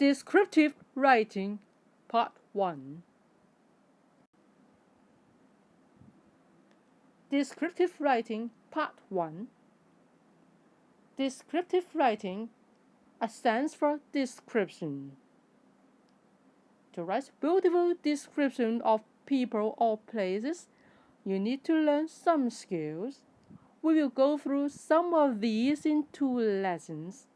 Descriptive Writing, Part 1. Descriptive Writing, Part 1. Descriptive writing stands for description. To write beautiful description of people or places, you need to learn some skills. We will go through some of these in 2 lessons.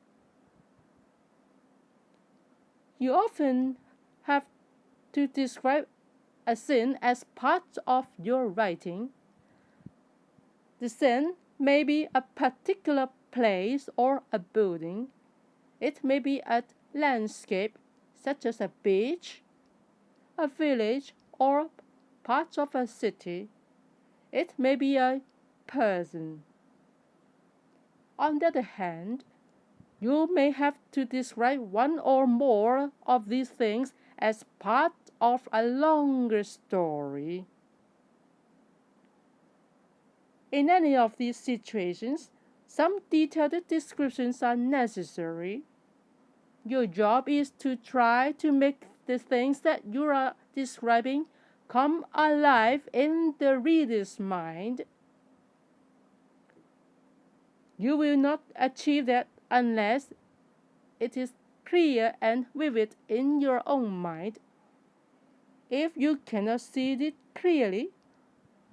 You often have to describe a scene as part of your writing. The scene may be a particular place or a building. It may be a landscape, such as a beach, a village, or part of a city. It may be a person. On the other hand, you may have to describe one or more of these things as part of a longer story. In any of these situations, some detailed descriptions are necessary. Your job is to try to make the things that you are describing come alive in the reader's mind. You will not achieve that unless it is clear and vivid in your own mind. If you cannot see it clearly,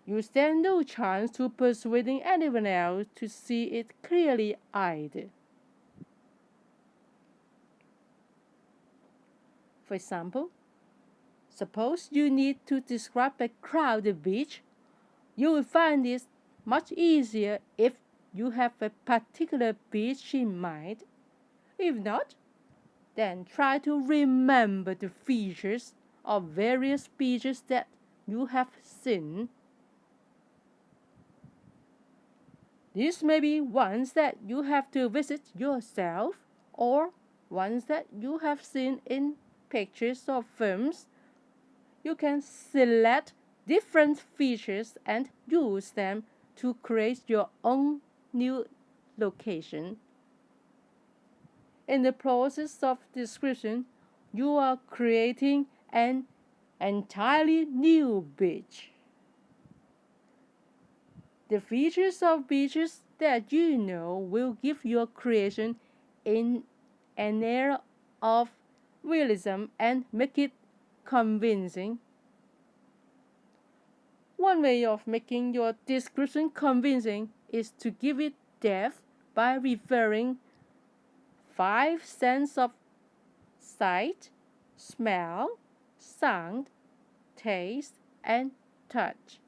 you stand no chance to persuading anyone else to see it clearly either. For example, suppose you need to describe a crowded beach. You will find this much easier if you have a particular beach in mind. If not, then try to remember the features of various beaches that you have seen. These may be ones that you have to visit yourself, or ones that you have seen in pictures or films. You can select different features and use them to create your own new location. In the process of description, you are creating an entirely new beach. The features of beaches that you know will give your creation in an air of realism and make it convincing. One way of making your description convincing is to give it depth by referring 5 senses of sight, smell, sound, taste, and touch.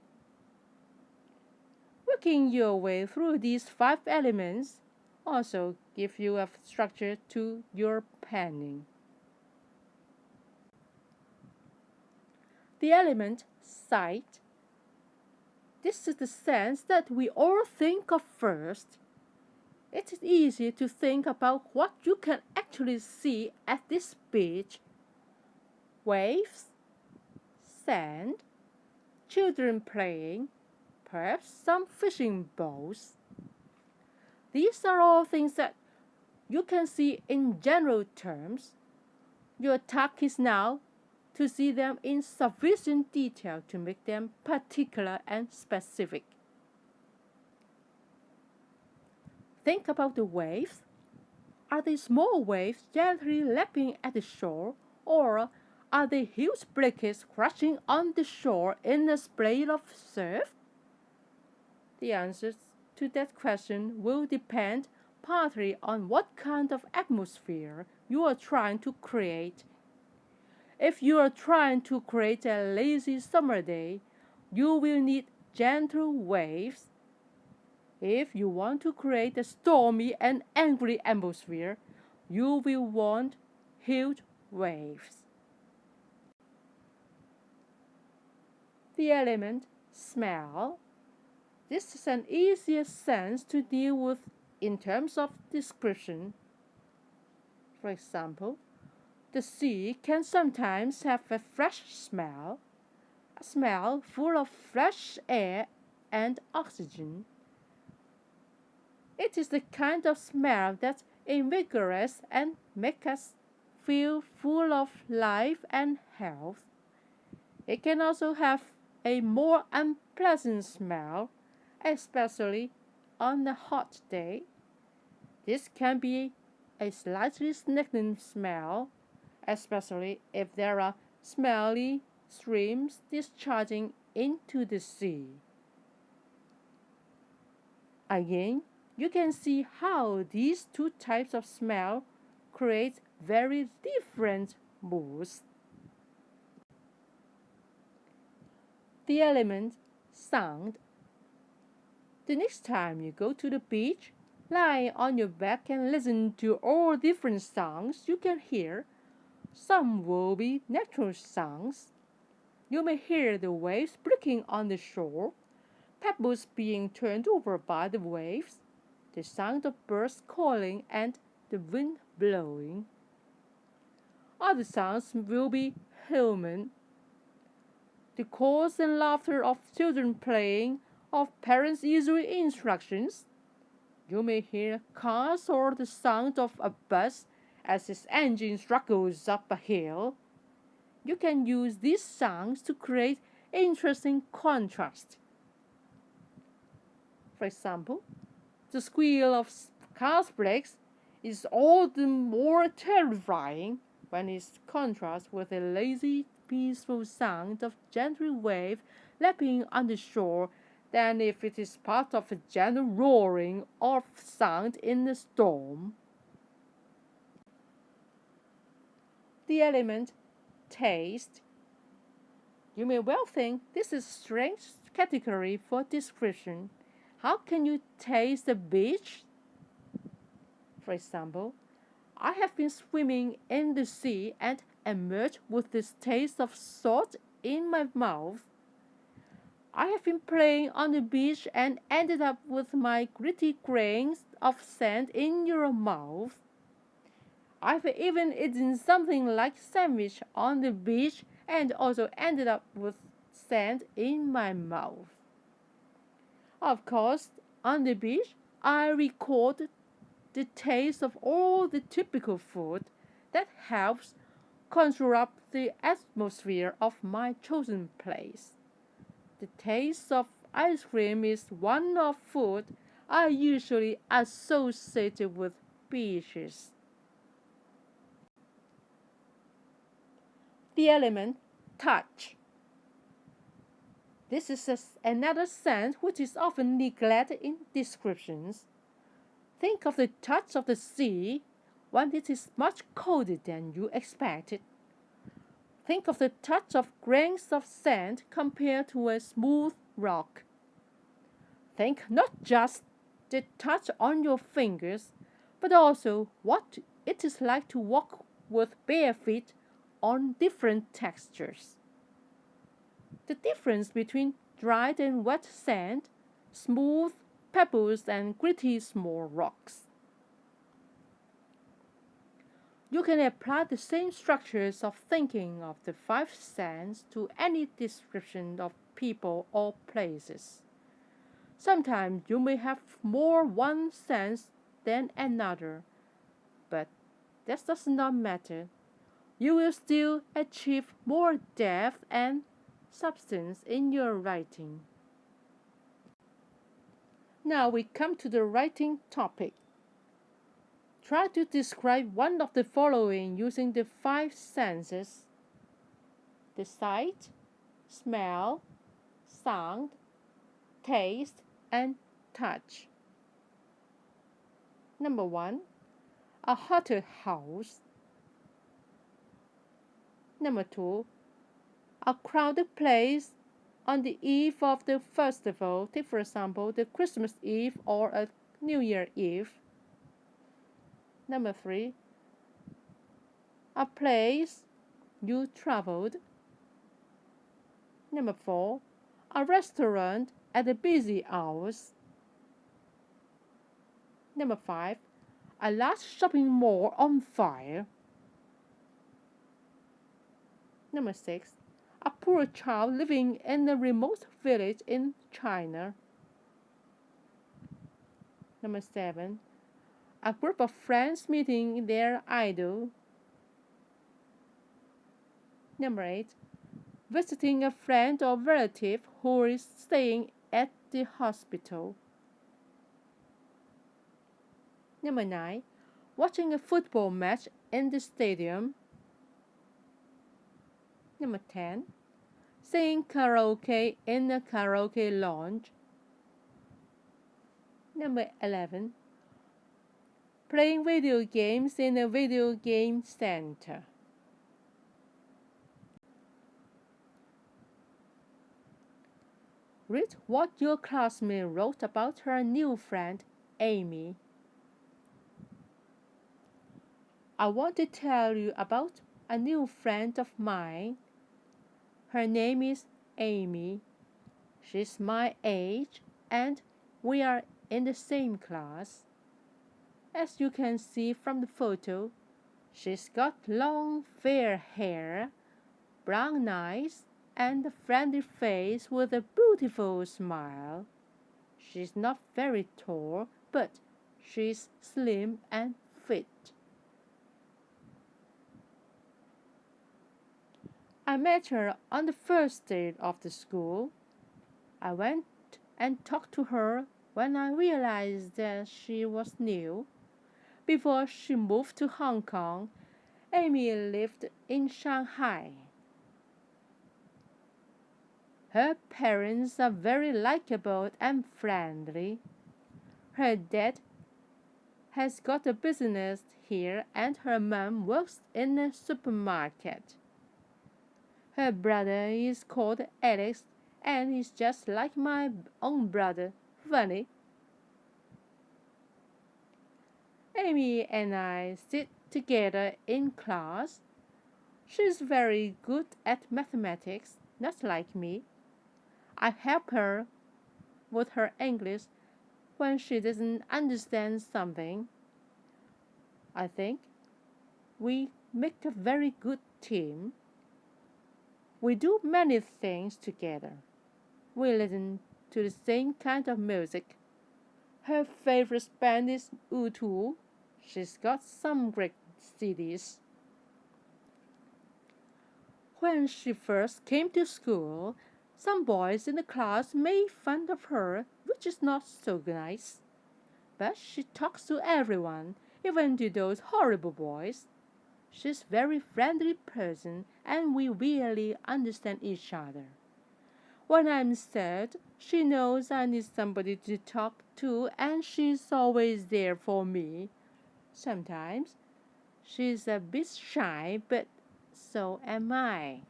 Working your way through these 5 elements also gives you a structure to your penning. The element sight. This is the sense that we all think of first. It is easy to think about what you can actually see at this beach. Waves, sand, children playing, perhaps some fishing boats. These are all things that you can see in general terms. Your task is now to see them in sufficient detail to make them particular and specific. Think about the waves. Are they small waves gently lapping at the shore, or are they huge breakers crashing on the shore in a spray of surf? The answers to that question will depend partly on what kind of atmosphere you are trying to create. If you are trying to create a lazy summer day, you will need gentle waves. If you want to create a stormy and angry atmosphere, you will want huge waves. The element smell. This is an easier sense to deal with in terms of description. For example, the sea can sometimes have a fresh smell, a smell full of fresh air and oxygen. It is the kind of smell that invigorates and makes us feel full of life and health. It can also have a more unpleasant smell, especially on a hot day. This can be a slightly sickening smell, especially if there are smelly streams discharging into the sea. Again, you can see how these two types of smell create very different moods. The element sound. The next time you go to the beach, lie on your back and listen to all different sounds you can hear. Some will be natural sounds. You may hear the waves breaking on the shore, pebbles being turned over by the waves, the sound of birds calling, and the wind blowing. Other sounds will be human. The calls and laughter of children playing, of parents issuing instructions. You may hear cars or the sound of a bus as its engine struggles up a hill. You can use these sounds to create interesting contrast. For example, the squeal of cars' brakes is all the more terrifying when it contrasts with the lazy, peaceful sound of gentle wave lapping on the shore than if it is part of a gentle roaring of sound in a storm. The element taste. You may well think this is a strange category for description. How can you taste the beach? For example, I have been swimming in the sea and emerged with this taste of salt in my mouth. I have been playing on the beach and ended up with my gritty grains of sand in your mouth. I've even eaten something like sandwich on the beach and also ended up with sand in my mouth. Of course, on the beach, I record the taste of all the typical food that helps conjure up the atmosphere of my chosen place. The taste of ice cream is one of food I usually associate with beaches. The element touch. This is another sense which is often neglected in descriptions. Think of the touch of the sea when it is much colder than you expected. Think of the touch of grains of sand compared to a smooth rock. Think not just the touch on your fingers, but also what it is like to walk with bare feet on different textures. The difference between dried and wet sand, smooth pebbles and gritty small rocks. You can apply the same structures of thinking of the five senses to any description of people or places. Sometimes you may have more one sense than another, but that does not matter. You will still achieve more depth and substance in your writing. Now we come to the writing topic. Try to describe one of the following using the five senses: the sight, smell, sound, taste, and touch. Number 1, a haunted house. Number 2, a crowded place on the eve of the festival. Take for example the Christmas Eve or a New Year Eve. Number 3, a place you traveled. Number 4, a restaurant at the busy hours. Number 5, a large shopping mall on fire. Number 6, a poor child living in a remote village in China. Number 7, a group of friends meeting their idol. Number 8. Visiting a friend or relative who is staying at the hospital. Number 9. Watching a football match in the stadium. Number 10. Singing karaoke in a karaoke lounge. Number 11. Playing video games in a video game center. Read what your classmate wrote about her new friend, Amy. I want to tell you about a new friend of mine. Her name is Amy. She's my age and we are in the same class. As you can see from the photo, she's got long fair hair, brown eyes, and a friendly face with a beautiful smile. She's not very tall, but she's slim and fit. I met her on the first day of the school. I went and talked to her when I realized that she was new. Before she moved to Hong Kong, Amy lived in Shanghai. Her parents are very likable and friendly. Her dad has got a business here and her mom works in a supermarket. Her brother is called Alex and he's just like my own brother. Funny. Amy and I sit together in class. She's very good at mathematics, not like me. I help her with her English when she doesn't understand something. I think we make a very good team. We do many things together. We listen to the same kind of music. Her favorite band is U2. She's got some great CDs. When she first came to school, some boys in the class made fun of her, which is not so nice. But she talks to everyone, even to those horrible boys. She's a very friendly person and we really understand each other. When I'm sad, she knows I need somebody to talk to and she's always there for me. Sometimes she's a bit shy, but so am I.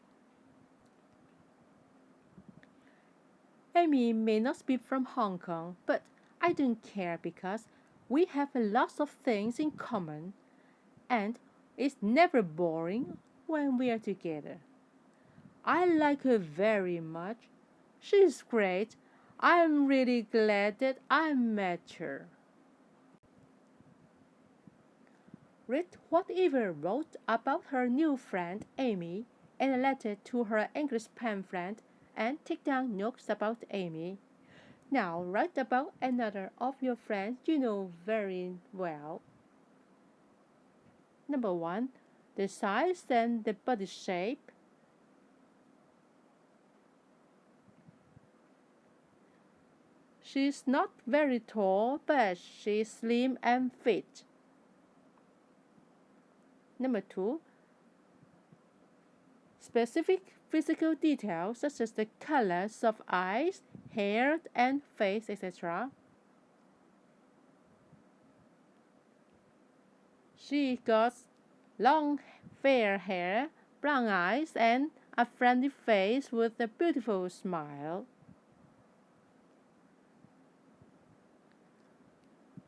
Amy may not be from Hong Kong, but I don't care because we have lots of things in common and it's never boring when we are together. I like her very much. She's great. I'm really glad that I met her. Read what Eva wrote about her new friend Amy in a letter to her English pen friend and take down notes about Amy. Now write about another of your friends you know very well. Number 1. The size and the body shape. She's not very tall, but she's slim and fit. Number 2. Specific physical details such as the colors of eyes, hair, and face, etc. She got long fair hair, brown eyes, and a friendly face with a beautiful smile.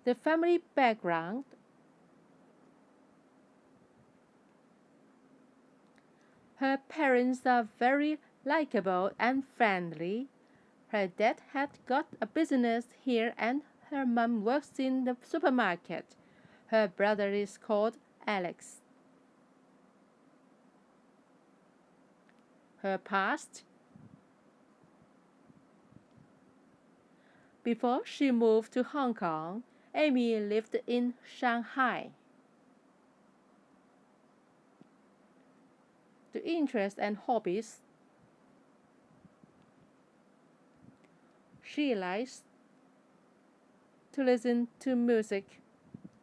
The family background. Her parents are very likable and friendly. Her dad had got a business here and her mom works in the supermarket. Her brother is called Alex. Her past. Before she moved to Hong Kong, Amy lived in Shanghai. The interests and hobbies. She likes to listen to music.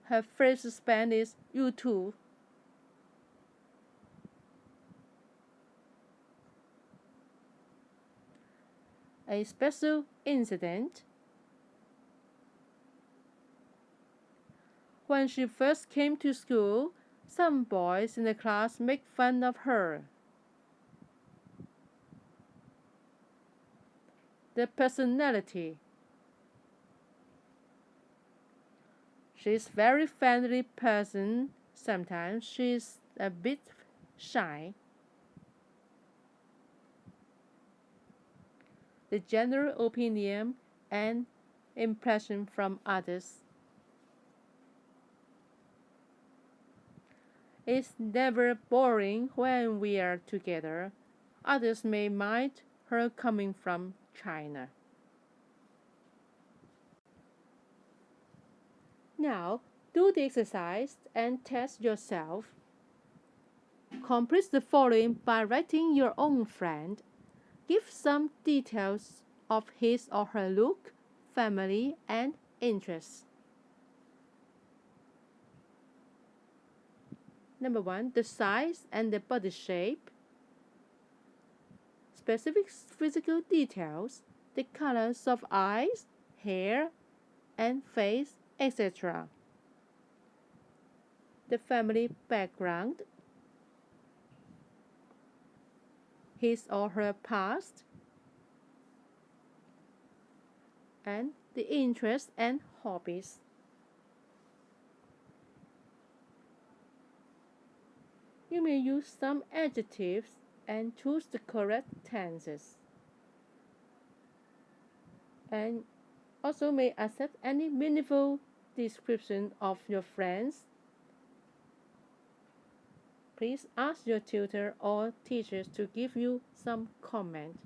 Her favorite band is U2. A special incident. When she first came to school, some boys in the class make fun of her. The personality. She's very friendly person. Sometimes she's a bit shy. The general opinion and impression from others. It's never boring when we are together. Others may mind her coming from China. Now, do the exercise and test yourself. Complete the following by writing your own friend. Give some details of his or her look, family, and interests. Number 1, the size and the body shape. Specific physical details, the colors of eyes, hair, and face, etc. The family background, his or her past, and the interests and hobbies. You may use some adjectives and choose the correct tenses. And also may accept any meaningful description of your friends. Please ask your tutor or teachers to give you some comment.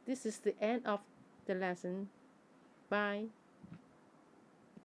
This is the end of the lesson. Bye.